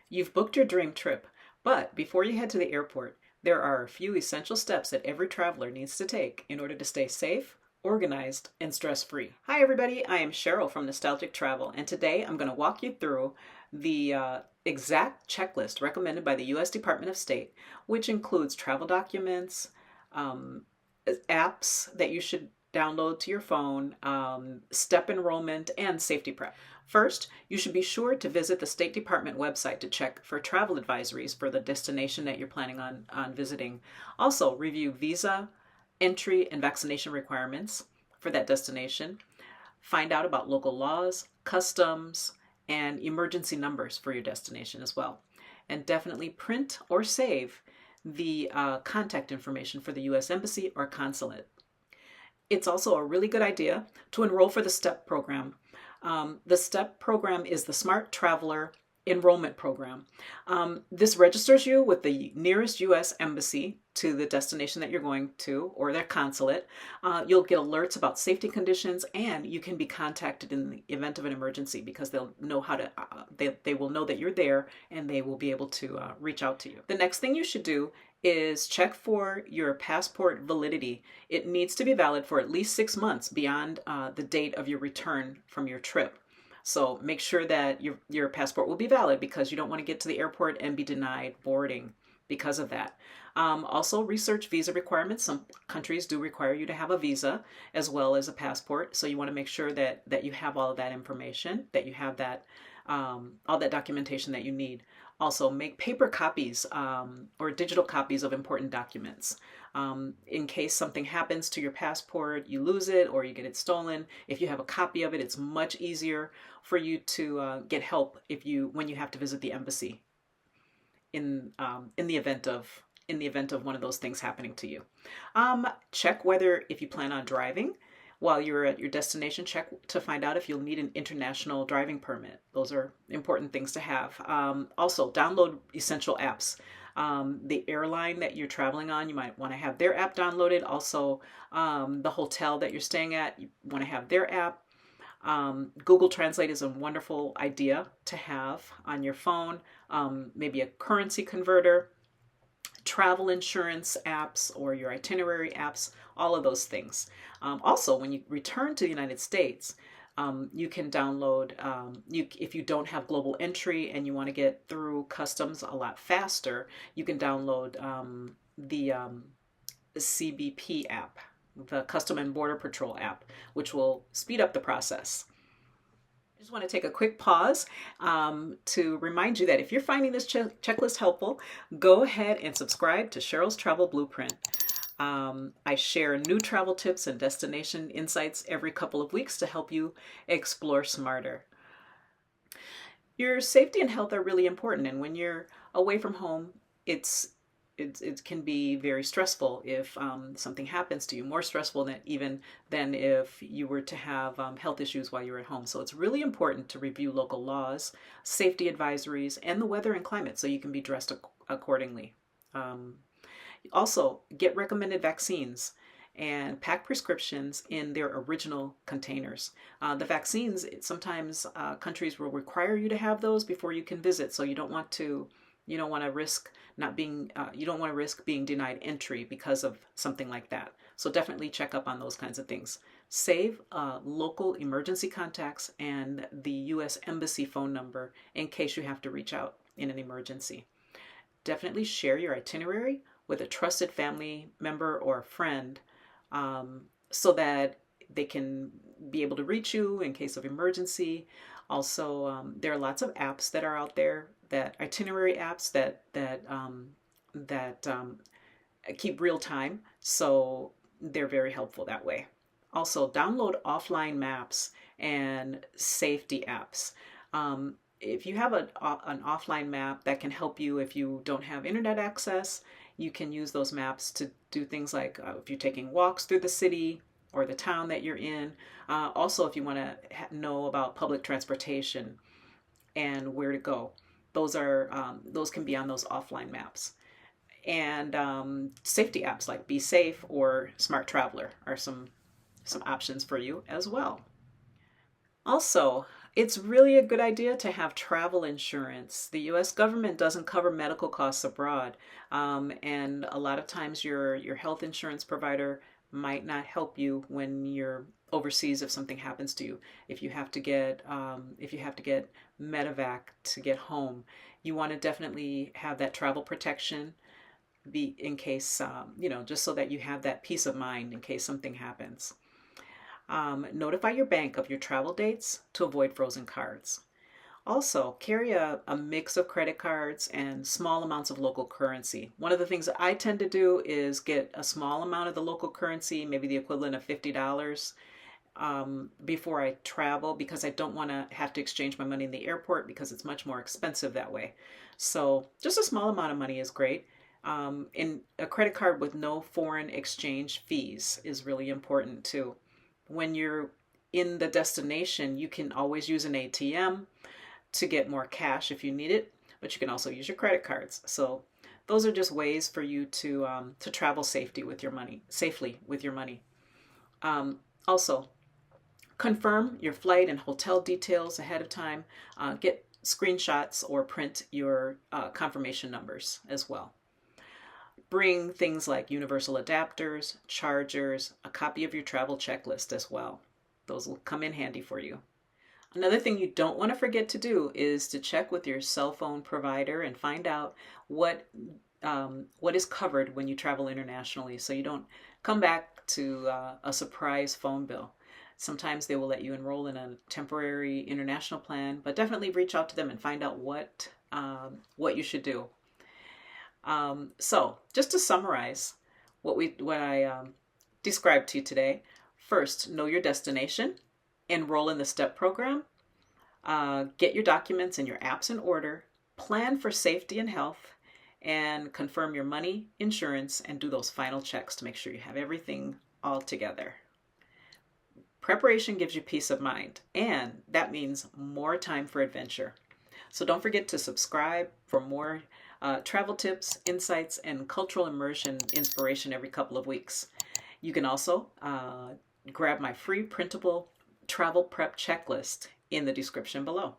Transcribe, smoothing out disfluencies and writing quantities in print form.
You've booked your dream trip, but before you head to the airport, there are a few essential steps that every traveler needs to take in order to stay safe, organized, and stress-free. Hi everybody, I am Cheryl from Nostalgic Travel, and today I'm going to walk you through the exact checklist recommended by the U.S. Department of State, which includes travel documents, um, apps that you should download to your phone, step enrollment, and safety prep. First, you should be sure to visit the State Department website to check for travel advisories for the destination that you're planning on visiting. Also, review visa, entry, and vaccination requirements for that destination. Find out about local laws, customs, and emergency numbers for your destination as well. And definitely print or save the contact information for the U.S. Embassy or consulate. It's also a really good idea to enroll for the STEP program. The STEP program is the Smart Traveler Enrollment Program. This registers you with the nearest U.S. Embassy to the destination that you're going to, or their consulate. You'll get alerts about safety conditions, and you can be contacted in the event of an emergency because they'll know how to, they will know that you're there, and they will be able to reach out to you. The next thing you should do is check for your passport validity. It needs to be valid for at least 6 months beyond the date of your return from your trip. So make sure that your passport will be valid because you don't want to get to the airport and be denied boarding because of that. Also, research visa requirements. Some countries do require you to have a visa as well as a passport. So you want to make sure that you have all of that information, that you have that all that documentation that you need. Also, make paper copies or digital copies of important documents. In case something happens to your passport, you lose it or you get it stolen. If you have a copy of it, it's much easier for you to get help when you have to visit the embassy in the event of one of those things happening to you. Check whether if you plan on driving while you're at your destination, check to find out if you'll need an international driving permit. Those are important things to have. Also, download essential apps. The airline that you're traveling on, you might want to have their app downloaded. Also, the hotel that you're staying at, you want to have their app. Google Translate is a wonderful idea to have on your phone. Maybe a currency converter, travel insurance apps, or your itinerary apps, all of those things. Also, when you return to the United States, you can download, if you don't have global entry and you want to get through customs a lot faster, you can download the CBP app, the Custom and Border Patrol app, which will speed up the process. I just want to take a quick pause to remind you that if you're finding this checklist helpful, go ahead and subscribe to Cheryl's Travel Blueprint. I share new travel tips and destination insights every couple of weeks to help you explore smarter. Your safety and health are really important, and when you're away from home, it can be very stressful if something happens to you, more stressful than if you were to have health issues while you're at home. So it's really important to review local laws, safety advisories, and the weather and climate so you can be dressed accordingly. Also, get recommended vaccines and pack prescriptions in their original containers. The vaccines, sometimes countries will require you to have those before you can visit, so you don't want to risk being denied entry because of something like that. So definitely check up on those kinds of things. Save local emergency contacts and the U.S. Embassy phone number in case you have to reach out in an emergency. Definitely share your itinerary with a trusted family member or a friend so that they can be able to reach you in case of emergency. Also, there are lots of apps that are out there, that itinerary apps that keep real time, so they're very helpful that way. Also, download offline maps and safety apps. If you have an offline map that can help you if you don't have internet access, you can use those maps to do things like if you're taking walks through the city or the town that you're in. Also, if you want to know about public transportation and where to go, those can be on those offline maps. And safety apps like Be Safe or Smart Traveler are some options for you as well. Also, It's really a good idea to have travel insurance. The US government doesn't cover medical costs abroad, and a lot of times your health insurance provider might not help you when you're overseas if something happens to you. If you have to get medevac to get home, you want to definitely have that travel protection be in case just so that you have that peace of mind in case something happens. Notify your bank of your travel dates to avoid frozen cards. Also, carry a mix of credit cards and small amounts of local currency. One of the things that I tend to do is get a small amount of the local currency, maybe the equivalent of $50, before I travel, because I don't want to have to exchange my money in the airport because it's much more expensive that way. So just a small amount of money is great. And a credit card with no foreign exchange fees is really important too. When you're in the destination, you can always use an ATM to get more cash if you need it, but you can also use your credit cards. So those are just ways for you to travel safely with your money. Also, confirm your flight and hotel details ahead of time. Get screenshots or print your confirmation numbers as well. Bring things like universal adapters, chargers, a copy of your travel checklist as well. Those will come in handy for you. Another thing you don't want to forget to do is to check with your cell phone provider and find out what is covered when you travel internationally, so you don't come back to a surprise phone bill. Sometimes they will let you enroll in a temporary international plan, but definitely reach out to them and find out what you should do. So just to summarize what I described to you today. First, know your destination, enroll in the STEP program, get your documents and your apps in order, plan for safety and health, and confirm your money, insurance, and do those final checks to make sure you have everything all together. Preparation gives you peace of mind, and that means more time for adventure. So don't forget to subscribe for more travel tips, insights, and cultural immersion inspiration every couple of weeks. You can also grab my free printable travel prep checklist in the description below.